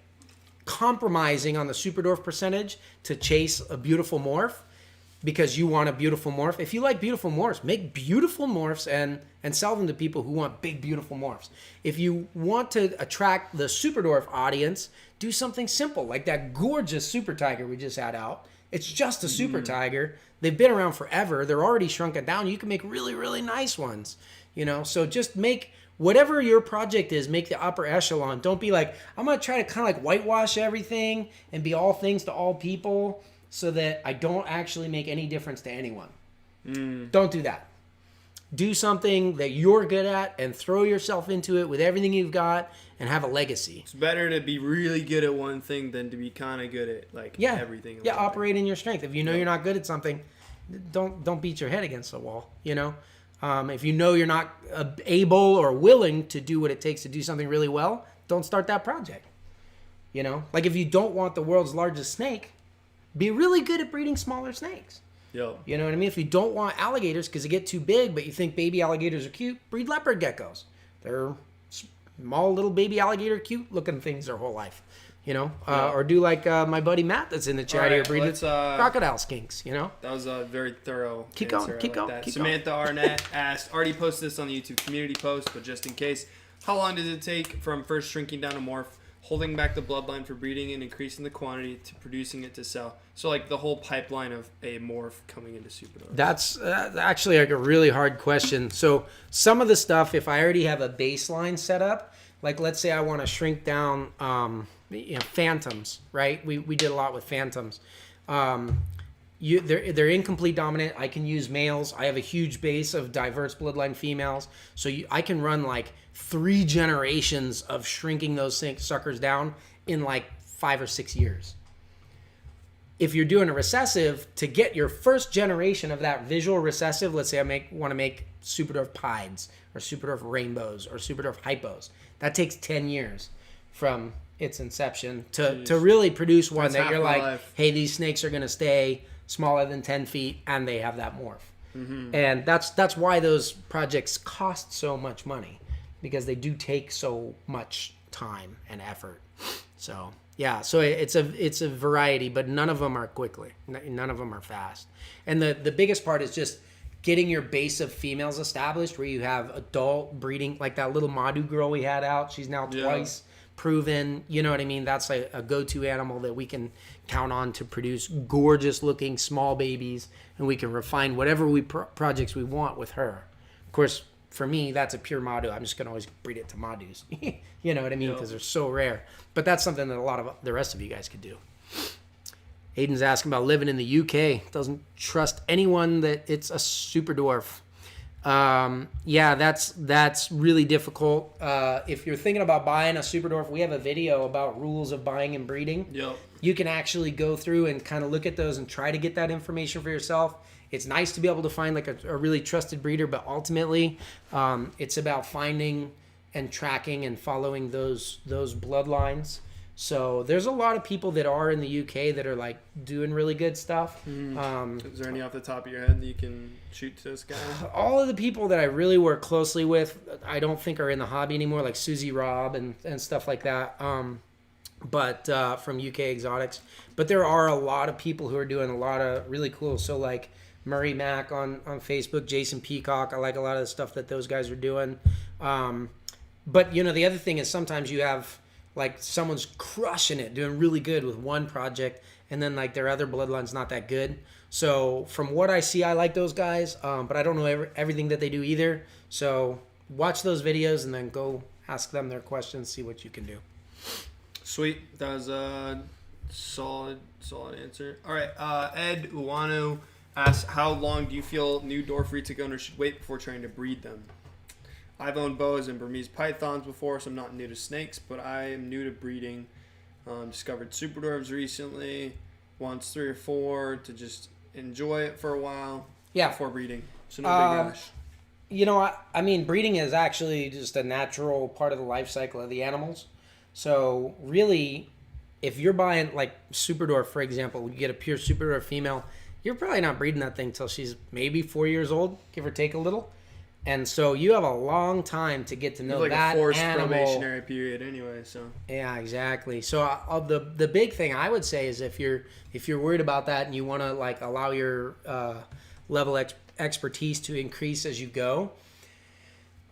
compromising on the Superdwarf percentage to chase a beautiful morph because you want a beautiful morph. If you like beautiful morphs, make beautiful morphs and sell them to people who want big, beautiful morphs. If you want to attract the Superdwarf audience, do something simple, like that gorgeous Super Tiger we just had out. It's just a Super Tiger. They've been around forever. They're already shrunken down. You can make really, really nice ones. You know, so just make whatever your project is, make the upper echelon. Don't be like, I'm going to try to kind of like whitewash everything and be all things to all people so that I don't actually make any difference to anyone. Don't do that. Do something that you're good at and throw yourself into it with everything you've got and have a legacy. It's better to be really good at one thing than to be kind of good at like everything. Yeah, operate in your strength. If you know you're not good at something, don't beat your head against the wall, you know? If you know you're not able or willing to do what it takes to do something really well, don't start that project. You know? Like if you don't want the world's largest snake, be really good at breeding smaller snakes. Yep. You know what I mean? If you don't want alligators because they get too big, but you think baby alligators are cute, breed leopard geckos. They're small little baby alligator cute looking things their whole life. You know? Or do like my buddy Matt that's in the chat here, breed crocodile skinks, you know? That was a very thorough Keep answer. going, keep I like going, that. Samantha Arnett asked, already posted this on the YouTube community post, but just in case, how long does it take from first shrinking down a morph, holding back the bloodline for breeding and increasing the quantity to producing it to sell? So like the whole pipeline of a morph coming into Superdwarf. That's actually like a really hard question. So some of the stuff, if I already have a baseline set up, like let's say I want to shrink down phantoms, right? We did a lot with phantoms. They're incomplete dominant. I can use males. I have a huge base of diverse bloodline females. So I can run like 3 generations of shrinking those suckers down in like 5 or 6 years. If you're doing a recessive, to get your first generation of that visual recessive, let's say I want to make Superdwarf Pieds or Superdwarf Rainbows or Superdwarf Hypos. That takes 10 years from its inception to really produce one that you're like, hey, these snakes are going to stay smaller than 10 feet and they have that morph. Mm-hmm. And that's why those projects cost so much money, because they do take so much time and effort. So yeah, so it's a variety, but none of them are quickly. None of them are fast. And the biggest part is just getting your base of females established where you have adult breeding, like that little Madhu girl we had out. She's now twice proven, you know what I mean? That's a go-to animal that we can count on to produce gorgeous looking small babies, and we can refine whatever projects we want with her. Of course, for me, that's a pure Madhu. I'm just going to always breed it to Madhus. You know what I mean? Because they're so rare. But that's something that a lot of the rest of you guys could do. Aiden's asking about living in the UK. Doesn't trust anyone that it's a Superdwarf. Yeah, that's really difficult. If you're thinking about buying a Superdwarf, we have a video about rules of buying and breeding. Yep. You can actually go through and kind of look at those and try to get that information for yourself. It's nice to be able to find like a really trusted breeder, but ultimately, it's about finding and tracking and following those bloodlines. So there's a lot of people that are in the UK that are like doing really good stuff. Is there any off the top of your head that you can shoot to us guys? All of the people that I really work closely with, I don't think are in the hobby anymore, like Susie Robb and stuff like that. But from UK Exotics. But there are a lot of people who are doing a lot of really cool. So like Murray Mack on Facebook, Jason Peacock. I like a lot of the stuff that those guys are doing. But the other thing is sometimes you have like someone's crushing it, doing really good with one project, and then like their other bloodline's not that good. So from what I see, I like those guys, but I don't know everything that they do either. So watch those videos and then go ask them their questions, see what you can do. Sweet. That was a solid answer. All right. Ed Uwano asks, how long do you feel new dwarf retic owners should wait before trying to breed them? I've owned boas and Burmese pythons before, so I'm not new to snakes, but I am new to breeding. Discovered Superdwarfs recently. Wants 3 or 4 to just enjoy it for a while before breeding. So no big rush. I mean, breeding is actually just a natural part of the life cycle of the animals. So really, if you're buying like Superdwarf, for example, you get a pure Superdwarf female, you're probably not breeding that thing till she's maybe 4 years old, give or take a little. And so you have a long time to get to know like that a forced animal. probationary period anyway. So yeah, exactly. So the big thing I would say is if you're worried about that and you want to like allow your level expertise to increase as you go,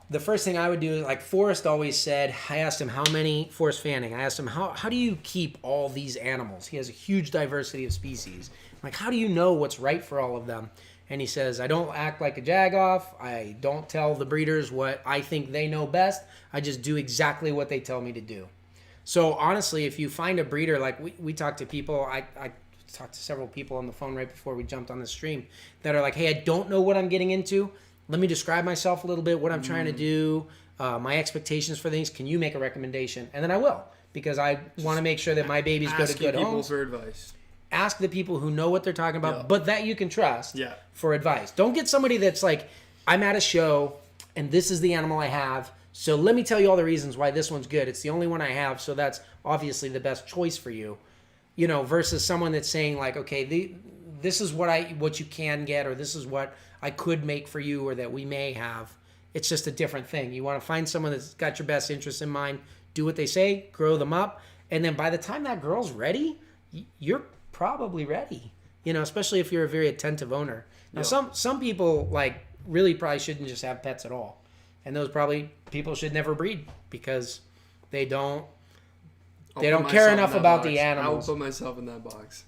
the first thing I would do is like Forrest always said. I asked him Forrest Fanning. I asked him how do you keep all these animals? He has a huge diversity of species. Like how do you know what's right for all of them? And he says, I don't act like a jagoff. I don't tell the breeders what I think they know best. I just do exactly what they tell me to do. So honestly, if you find a breeder, like we talk to people, I talked to several people on the phone right before we jumped on the stream that are like, hey, I don't know what I'm getting into. Let me describe myself a little bit, what I'm trying to do, my expectations for things. Can you make a recommendation? And then I will, because I want to make sure that my babies go to good homes. For advice. Ask the people who know what they're talking about, but that you can trust Yeah. for advice. Don't get somebody that's like, I'm at a show and this is the animal I have, so let me tell you all the reasons why this one's good. It's the only one I have, so that's obviously the best choice for you. Versus someone that's saying like, okay, this is what you can get, or this is what I could make for you, or that we may have. It's just a different thing. You want to find someone that's got your best interests in mind, do what they say, grow them up, and then by the time that girl's ready, you're probably ready, especially if you're a very attentive owner. Now, some people like really probably shouldn't just have pets at all, and those probably people should never breed because they don't care enough about the animals. I'll put myself in that box.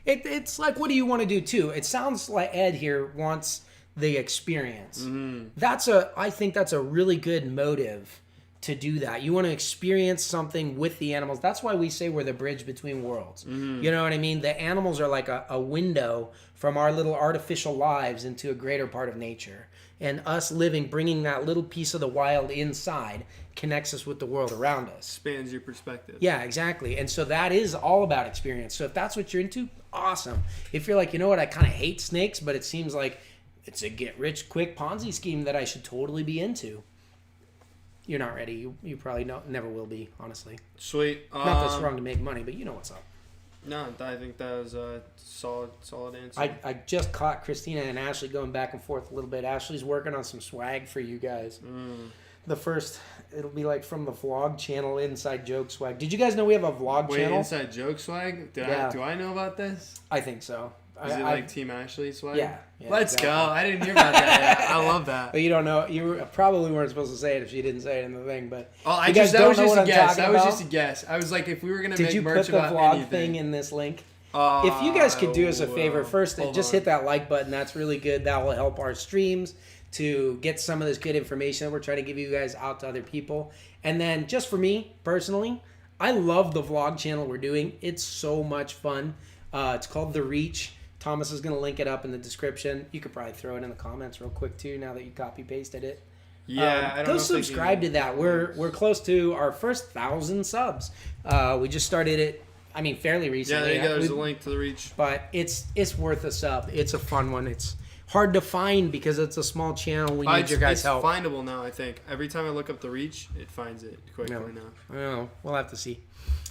It's like, what do you want to do too? It sounds like Ed here wants the experience. I think that's a really good motive to do that. You want to experience something with the animals. That's why we say we're the bridge between worlds. You know what I mean? The animals are like a window from our little artificial lives into a greater part of nature. And us bringing that little piece of the wild inside connects us with the world around us. Expands your perspective. Yeah, exactly. And so that is all about experience. So if that's what you're into, awesome. If you're like, you know what, I kind of hate snakes, but it seems like it's a get-rich-quick Ponzi scheme that I should totally be into, you're not ready. You probably never will be, honestly. Sweet. Not that it's wrong to make money, but you know what's up. No, I think that was a solid answer. I just caught Christina and Ashley going back and forth a little bit. Ashley's working on some swag for you guys. The first, it'll be like from the vlog channel, Inside Joke Swag. Did you guys know we have a vlog channel? Inside Joke Swag? Do I know about this? I think so. Is it like Team Ashley swag? Yeah. Let's go. I didn't hear about that yet. I love that. But you don't know. You probably weren't supposed to say it if she didn't say it in the thing. But that was just a guess. I was like, if we were gonna make merch about anything. Did you put the vlog thing in this link? If you guys could do us a favor, first just hit that like button. That's really good. That will help our streams to get some of this good information that we're trying to give you guys out to other people. And then just for me personally, I love the vlog channel we're doing. It's so much fun. It's called The Reach. Thomas is going to link it up in the description. You could probably throw it in the comments real quick too now that you copy pasted it. Yeah, I don't go know subscribe to that. We're close to our first 1,000 subs. We just started it, fairly recently. Yeah, there you go. There's a link to The Reach. But it's worth a sub. It's a fun one. It's hard to find because it's a small channel. We need your guys' help. It's findable now, I think. Every time I look up The Reach, it finds it quickly now. I don't know. We'll have to see.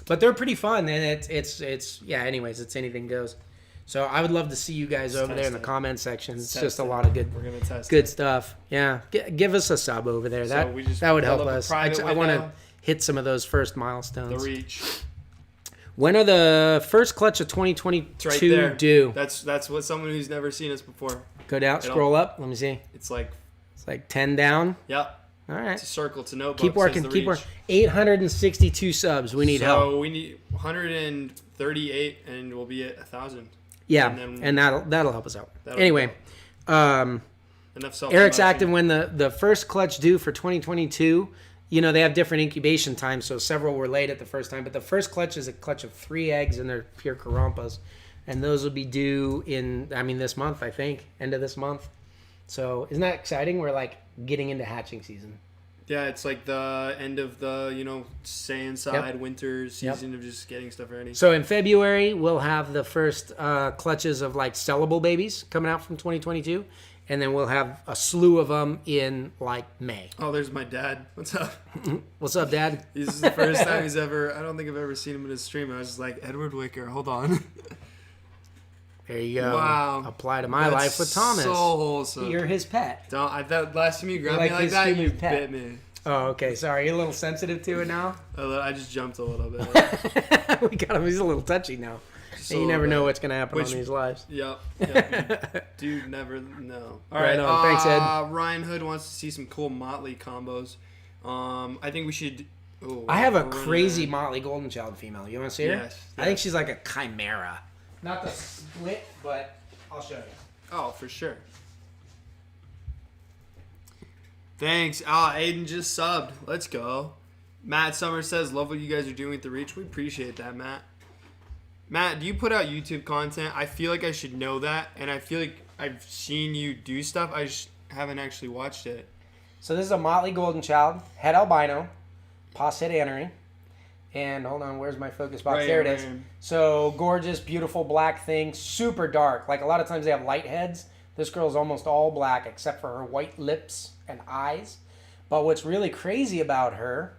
But they're pretty fun, and it's anyways, it's anything goes. So I would love to see you guys over there in the comment section. It's just a lot of good stuff. Yeah, give us a sub over there. That would help us. I want to hit some of those first milestones. The Reach. When are the first clutch of 2022 due? That's what someone who's never seen us before. Go down, scroll up. Let me see. It's like 10 down. Yep. All right. It's a circle. It's a notebook. Keep working. says the Keep reach. working. 862 subs. We need so help. we need 138, and we'll be at 1,000. Yeah, and and then that'll help us out. that'll Anyway, Enough self-promotion. Eric's active when the first clutch due for 2022. You know, they have different incubation times, so several were laid at the first time. But the first clutch is a clutch of 3 eggs, and they're pure Carrampas. And those will be due this month, I think, end of this month. So isn't that exciting? We're like getting into hatching season. Yeah, it's like the end of the, stay inside winter season of just getting stuff ready. So in February, we'll have the first clutches of like sellable babies coming out from 2022. And then we'll have a slew of them in like May. Oh, there's my dad. What's up? What's up, Dad? This is the first time he's ever, I don't think I've ever seen him in a stream. I was just like, Edward Wicker, hold on. There you go. Wow. Apply to my That's life with Thomas. So wholesome. You're his pet. I thought last time you grabbed Like me like his that, human you pet. bit me. Oh, okay. Sorry. You're a little sensitive to it now? I just jumped a little bit. We got him. He's a little touchy now. Just a And you little never bit. know what's going to happen Which- on these lives. Yep. Dude, never know. All Right right. on. Thanks, Ed. Ryan Hood wants to see some cool Motley combos. I think we should. Oh, I have a we're running crazy out. Motley Golden Child female. You want to see her? Yes, I think yes. she's like a chimera. Not the split, but I'll show you. Oh, for sure. Thanks. Aiden just subbed. Let's go. Matt Summers says, love what you guys are doing with the reach. We appreciate that, Matt. Matt, do you put out YouTube content? I feel like I should know that, and I feel like I've seen you do stuff. I just haven't actually watched it. So this is a Motley Golden Child, head albino, pos head annery. And hold on, where's my focus box? Right there it here, is. right here. So gorgeous, beautiful black thing, super dark. Like a lot of times they have light heads. This girl's almost all black except for her white lips and eyes. But what's really crazy about her,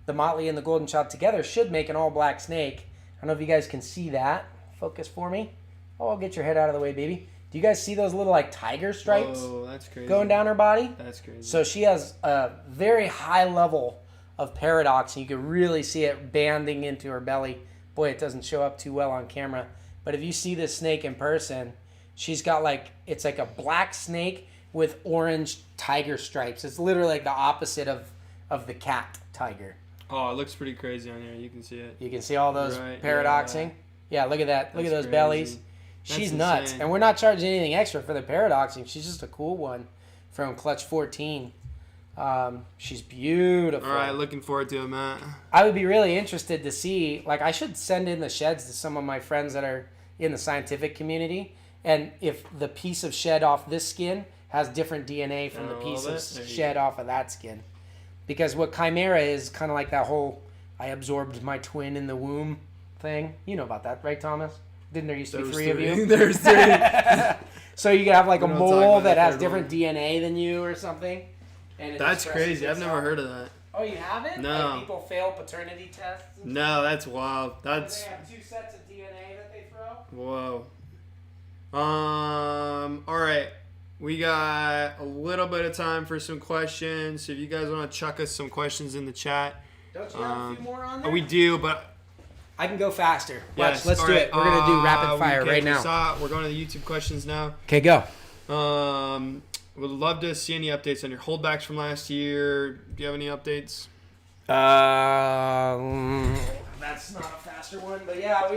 the Motley and the Golden Child together should make an all black snake. I don't know if you guys can see that. Focus for me. Oh, get your head out of the way, baby. Do you guys see those little like tiger stripes Oh, that's crazy. going down her body? That's crazy. So she has a very high level of paradox, and you can really see it banding into her belly. Boy, it doesn't show up too well on camera. But if you see this snake in person, she's got it's like a black snake with orange tiger stripes. It's literally like the opposite of the cat tiger. Oh, it looks pretty crazy on here. You can see it. You can see all those Right, paradoxing. Yeah, look at that. Look at That's those bellies. crazy. She's That's nuts. insane. And we're not charging anything extra for the paradoxing. She's just a cool one from Clutch 14. She's beautiful. All right, looking forward to it, Matt. I would be really interested to see, I should send in the sheds to some of my friends that are in the scientific community. And if the piece of shed off this skin has different DNA from the Oh, piece there of you shed off of that skin. Because what chimera is kind of like that whole, I absorbed my twin in the womb thing. You know about that, right, Thomas? Didn't there used to be three of you? There's three. So you could have like a We don't talk mole about that that has third different one. DNA than you or something. And it That's expresses crazy. I've never itself. heard of that. Oh, you haven't? No. Like people fail paternity tests? And No, that's wild. stuff? That's They have 2 sets of DNA that they throw? whoa. All right. We got a little bit of time for some questions. So if you guys want to chuck us some questions in the chat. Don't you have a few more on there? We do, but I can go faster. Watch, yes. let's All do right. it. We're going to do rapid fire okay, right now. We're going to the YouTube questions now. Okay, go. Would love to see any updates on your holdbacks from last year. Do you have any updates? That's not a faster one, but yeah,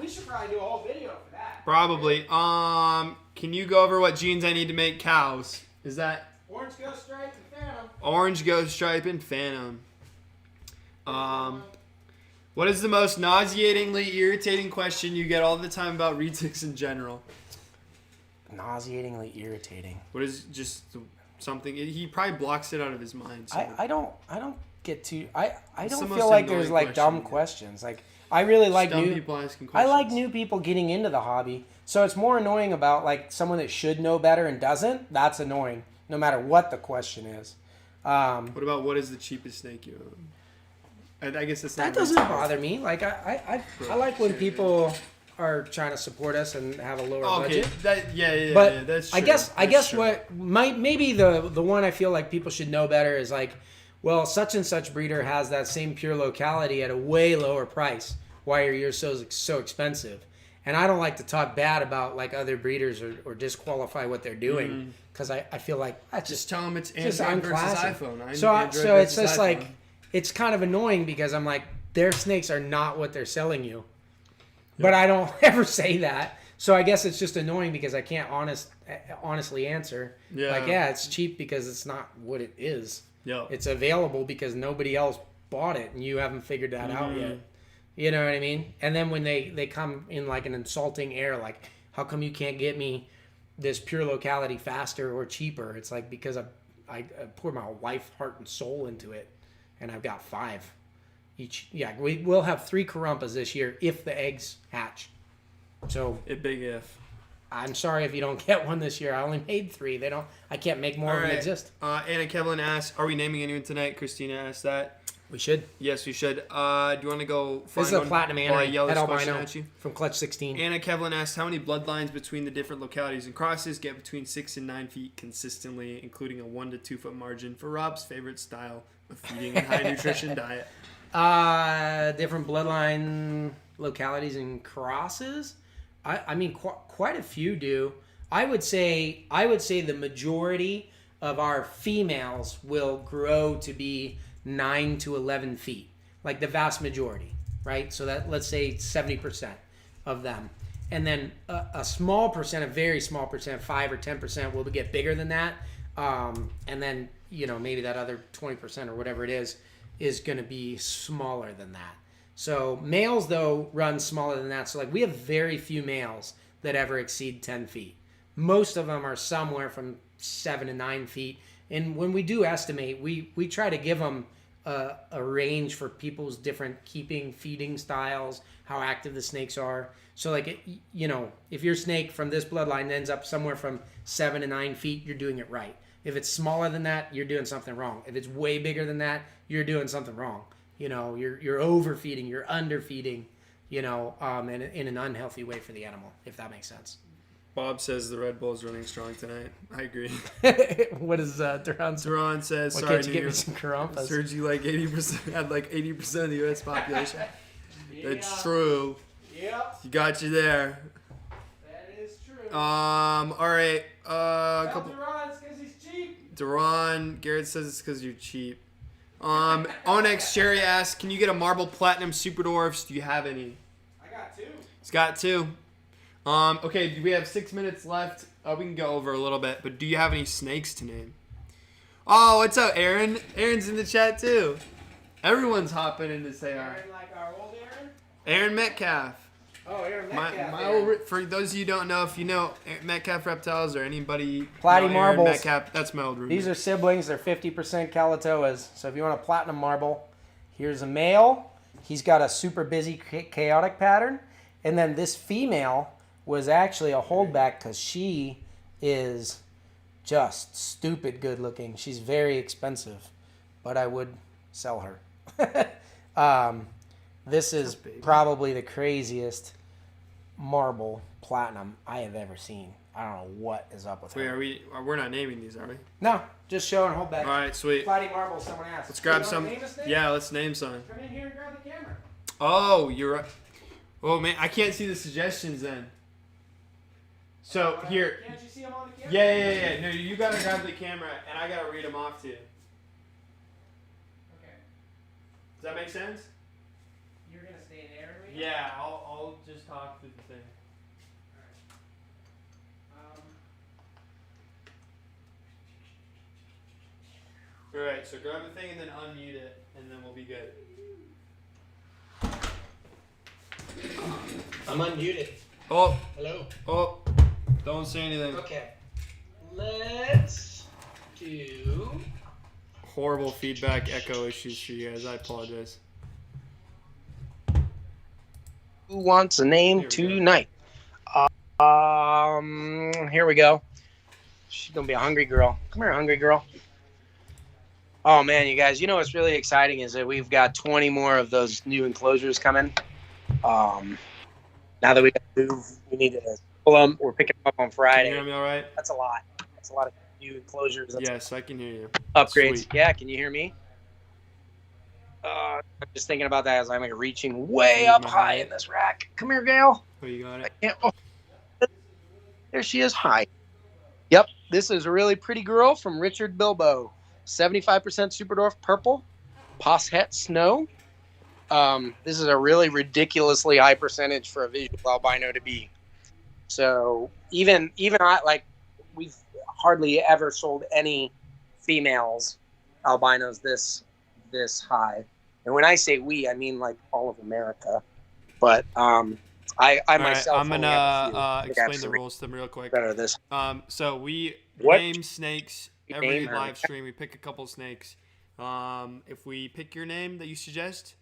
we should probably do a whole video for that. Probably. Can you go over what genes I need to make cows? Is that Orange Ghost Stripe and Phantom. Orange Ghost Stripe and Phantom? What is the most nauseatingly irritating question you get all the time about retics in general? Nauseatingly irritating. What is just something? He probably blocks it out of his mind. So. I don't get too. I It's don't the feel most like there's annoying like dumb question. questions. Like I really like Dumb new people asking I questions. like new people getting into the hobby. So it's more annoying about like someone that should know better and doesn't. That's annoying, no matter what the question is. What about what is the cheapest snake you own? I guess that's not That doesn't bother me. Like I like when people are trying to support us and have a lower Okay, budget. yeah, But that's true. I guess That's true. what might maybe the one I feel like people should know better is like, well, such and such breeder has that same pure locality at a way lower price. Why are yours so expensive? And I don't like to talk bad about like other breeders or disqualify what they're doing because I feel like that's Just tell them it's just Android versus unclassy. iPhone. So Android so it's versus just iPhone. like it's kind of annoying because I'm like their snakes are not what they're selling you, but I don't ever say that. So I guess it's just annoying because I can't honestly answer. Yeah. Like it's cheap because it's not what it is. Yeah. It's available because nobody else bought it and you haven't figured that out yet. You know what I mean? And then when they come in like an insulting air, like, how come you can't get me this pure locality faster or cheaper? It's like, because I poured my life, heart, and soul into it, and I've got 5 each. Yeah, we'll have 3 Karumpas this year if the eggs hatch. So A big if. I'm sorry if you don't get one this year. I only made 3. I can't make more of them exist. Anna Kevlin asks, are we naming anyone tonight? Christina asked that. We should. Yes, we should. Do you want to go find This is a one platinum while I Anna yell at this question albino at you? from Clutch 16. Anna Kevlin asks, how many bloodlines between the different localities and crosses get between 6 and 9 feet consistently, including a 1 to 2 foot margin for Rob's favorite style of feeding and high nutrition diet? Different bloodline localities and crosses. I mean, quite a few do. I would say the majority of our females will grow to be 9 to 11 feet, like the vast majority, right? So that, let's say 70% of them. And then a small percent, a very small percent, 5 or 10% will get bigger than that. And then, maybe that other 20% or whatever it is going to be smaller than that. So males, though, run smaller than that. So like we have very few males that ever exceed 10 feet. Most of them are somewhere from 7 to 9 feet. And when we do estimate, we try to give them a range for people's different feeding styles, how active the snakes are. So like, if your snake from this bloodline ends up somewhere from 7 to 9 feet, you're doing it right. If it's smaller than that, you're doing something wrong. If it's way bigger than that, you're doing something wrong. You're overfeeding, you're underfeeding, in an unhealthy way for the animal, if that makes sense. Bob says the Red Bull's running strong tonight. I agree. What is Duran? Duran says, Why sorry, can't you get me some Karumpas? heard you like 80%, had like 80% of the U.S. population. That's true. Yep, You got you there. that is true. All right. Couple. Duran's because he's cheap. Duran, Garrett says it's because you're cheap. Onyx Sherry asks, can you get a marble platinum Superdwarfs? Do you have any? I got 2. He's got 2. Okay, we have 6 minutes left. We can go over a little bit, but do you have any snakes to name? Oh, what's up, Aaron? Aaron's in the chat too. Everyone's hopping in to say hi. Like our old Aaron? Aaron Metcalf. Oh, Aaron My Metcalf. old, for those of you who don't know, if you know Metcalf Reptiles or anybody, Platy know Aaron marbles. Metcalf, that's my old roommate. These are siblings. They're 50% Calatoas. So if you want a platinum marble, here's a male. He's got a super busy chaotic pattern. And then this female was actually a holdback because she is just stupid good looking. She's very expensive, but I would sell her. This is probably the craziest marble platinum I have ever seen. I don't know what is up with her. Wait, we're not naming these, are we? No, just showing holdback. All right, sweet. Platy marble, someone asked. Let's grab You some. wanna name this thing? Yeah, let's name some. Come in here and grab the camera. Oh, you're right. Oh man, I can't see the suggestions then. So here, Can't you see them on the camera? yeah. No, you gotta grab the camera, and I gotta read them off to you. Okay. Does that make sense? You're gonna stay in there and read? Yeah, I'll just talk through the thing. All right, so grab the thing and then unmute it, and then we'll be good. I'm unmuted. Oh, Hello. don't say anything. Okay. Let's do. Horrible feedback, echo issues for you guys. I apologize. Who wants a name Here we go. tonight? Here we go. She's gonna be a hungry girl. Come here, hungry girl. Oh man, you guys, you know what's really exciting is that we've got 20 more of those new enclosures coming. Now that we need to pull them. We're picking them up on Can Friday. you hear me all right? That's a lot. That's a lot of new enclosures. That's Yes, I can hear you. upgrades. Sweet. Yeah, can you hear me? I'm just thinking about that as I'm like reaching way up high in this rack. Come here, Gail. Oh, you got it. Oh, there she is. Hi. Yep, this is a really pretty girl from Richard Bilbo. 75% Superdwarf purple, Poshet snow. This is a really ridiculously high percentage for a visual albino to be. So even I like we've hardly ever sold any females albinos this high. And when I say we, I mean like all of America. But I All right, myself I'm only have a few. gonna I think I have explain the three rules to them real quick. that are this. So we What? name snakes You every name her. live stream. We pick a couple snakes. If we pick your name that you suggest,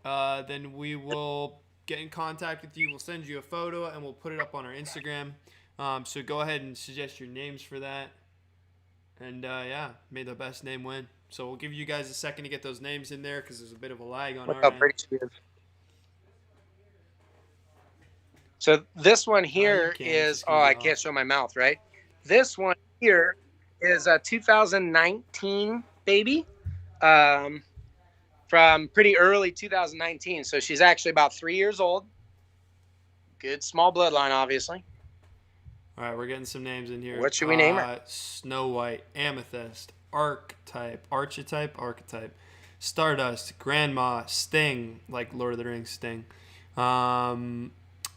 then we will get in contact with you. We'll send you a photo and we'll put it up on our Instagram. So go ahead and suggest your names for that. And yeah, may the best name win. So we'll give you guys a second to get those names in there because there's a bit of a lag on Look our how end. pretty she is. So this one here can't. is It's gonna I be can't off. show my mouth, right? This one here is a 2019 baby, from pretty early 2019. So she's actually about 3 years old. Good small bloodline, obviously. All right, we're getting some names in here. What should we name her? Snow White, Amethyst, Archetype, Stardust, Grandma, Sting, like Lord of the Rings Sting,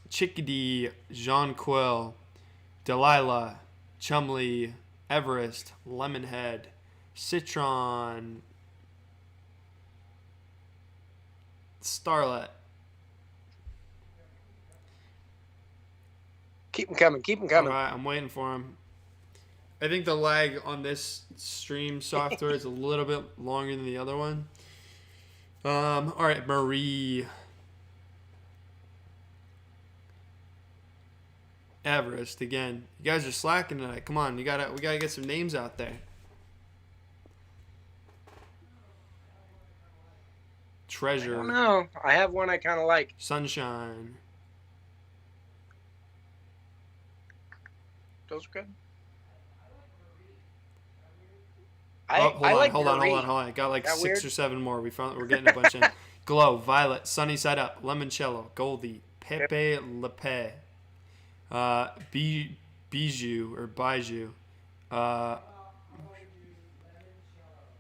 Chickadee, Jonquil, Delilah, Chumley, Everest, Lemonhead, Citron, Starlet. Keep them coming. Keep them All coming. right, I'm waiting for him. I think the lag on this stream software is a little bit longer than the other one. All right, Marie, Everest again. You guys are slacking tonight. Come on, we gotta get some names out there. I Treasure, don't know. I have one I kind of like. Sunshine. Those are good. Hold on. Marie. Got like That 6 weird? or 7 more. We're getting a bunch in. Glow, Violet, Sunny Side Up, Limoncello, Goldie, Pepe Le Pe, Bijou or Bijou.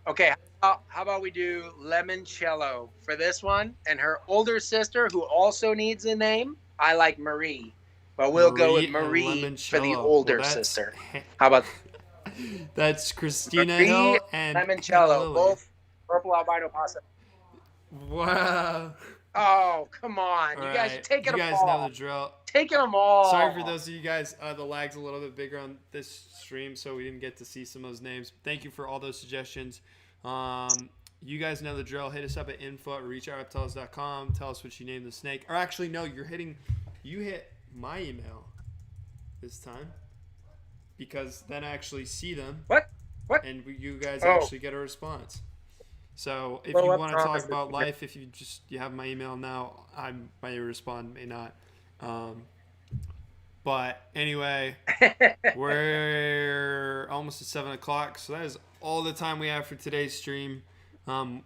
Okay, how about we do Lemoncello for this one? And her older sister, who also needs a name, I like Marie. But we'll go with Marie and Marie for the Limoncello. older Well, that's- sister. How about That's Christina Marie Hill and Lemoncello, Lily. both purple albino pasta? Wow. Oh, come on. All You guys are right. taking You them guys all. know the drill. Taking them all. Sorry for those of you guys. The lag's a little bit bigger on this stream, so we didn't get to see some of those names. Thank you for all those suggestions. You guys know the drill. Hit us up at info@reachreptiles.com. Tell us what you named the snake. Or actually, no, you hit my email this time because then I actually see them. What? And you guys Oh. actually get a response. So if Well, you I want to talk promise about it's- life, if you have my email now, I may respond, may not. But anyway, we're almost at 7 o'clock, so that is all the time we have for today's stream.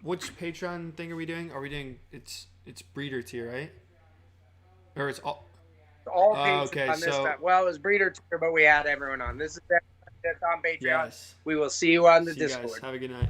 Which Patreon thing are we doing? Are we doing it's breeder tier, right? Or it's all all patrons okay, on this so- time. Well, it was breeder tier, but we had everyone on. This is on Patreon. yes. We will see you on the See you Discord. guys. Have a good night.